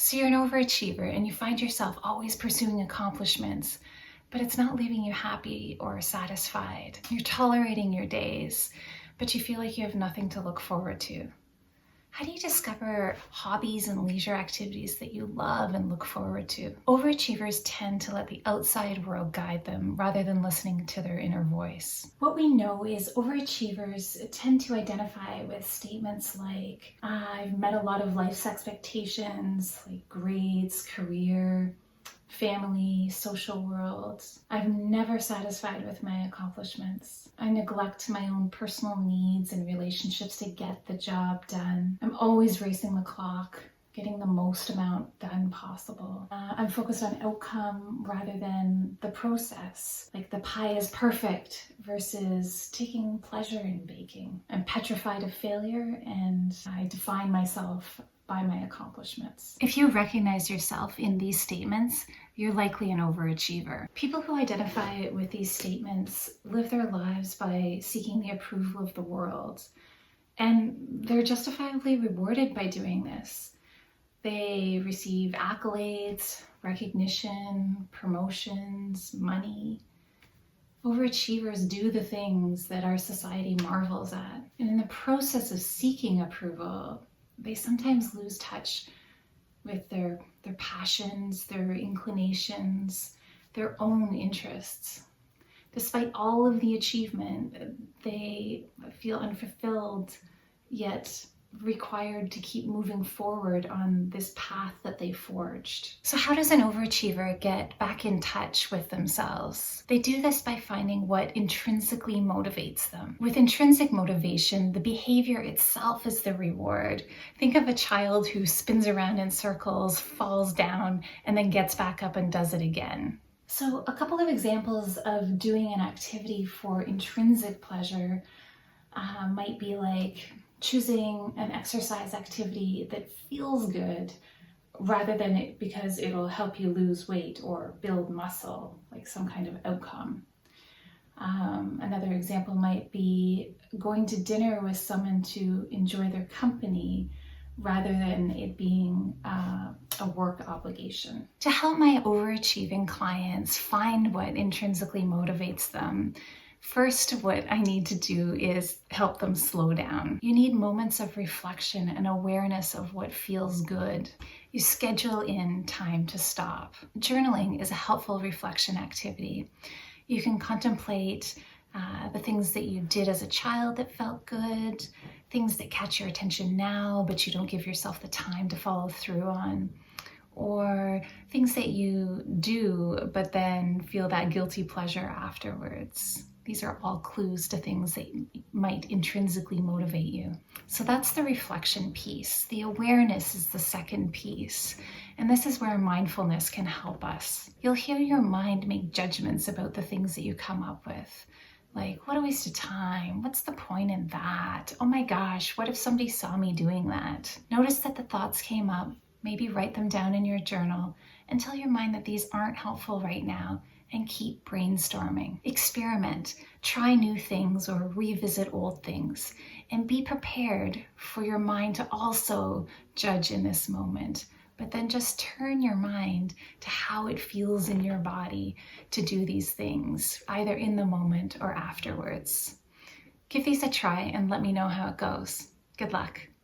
So you're an overachiever and you find yourself always pursuing accomplishments, but it's not leaving you happy or satisfied. You're tolerating your days, but you feel like you have nothing to look forward to. How do you discover hobbies and leisure activities that you love and look forward to? Overachievers tend to let the outside world guide them rather than listening to their inner voice. What we know is overachievers tend to identify with statements like, I've met a lot of life's expectations, like grades, career, family, social world. I'm never satisfied with my accomplishments. I neglect my own personal needs and relationships to get the job done. I'm always racing the clock, getting the most amount done possible. I'm focused on outcome rather than the process. Like the pie is perfect versus taking pleasure in baking. I'm petrified of failure and I define myself by my accomplishments. If you recognize yourself in these statements, you're likely an overachiever. People who identify with these statements live their lives by seeking the approval of the world, and they're justifiably rewarded by doing this. They receive accolades, recognition, promotions, money. Overachievers do the things that our society marvels at. And in the process of seeking approval, they sometimes lose touch with their passions, their inclinations, their own interests. Despite all of the achievement, they feel unfulfilled, yet required to keep moving forward on this path that they forged. So how does an overachiever get back in touch with themselves? They do this by finding what intrinsically motivates them. With intrinsic motivation, the behavior itself is the reward. Think of a child who spins around in circles, falls down, and then gets back up and does it again. So a couple of examples of doing an activity for intrinsic pleasure might be like choosing an exercise activity that feels good rather than it because it'll help you lose weight or build muscle, like some kind of outcome. Another example might be going to dinner with someone to enjoy their company rather than it being a work obligation. To help my overachieving clients find what intrinsically motivates them, first, what I need to do is help them slow down. You need moments of reflection and awareness of what feels good. You schedule in time to stop. Journaling is a helpful reflection activity. You can contemplate the things that you did as a child that felt good, things that catch your attention now, but you don't give yourself the time to follow through on, or things that you do, but then feel that guilty pleasure afterwards. These are all clues to things that might intrinsically motivate you. So that's the reflection piece. The awareness is the second piece. And this is where mindfulness can help us. You'll hear your mind make judgments about the things that you come up with. Like, what a waste of time. What's the point in that? Oh my gosh, what if somebody saw me doing that? Notice that the thoughts came up. Maybe write them down in your journal and tell your mind that these aren't helpful right now, and keep brainstorming. Experiment, try new things or revisit old things, and be prepared for your mind to also judge in this moment. But then just turn your mind to how it feels in your body to do these things, either in the moment or afterwards. Give these a try and let me know how it goes. Good luck.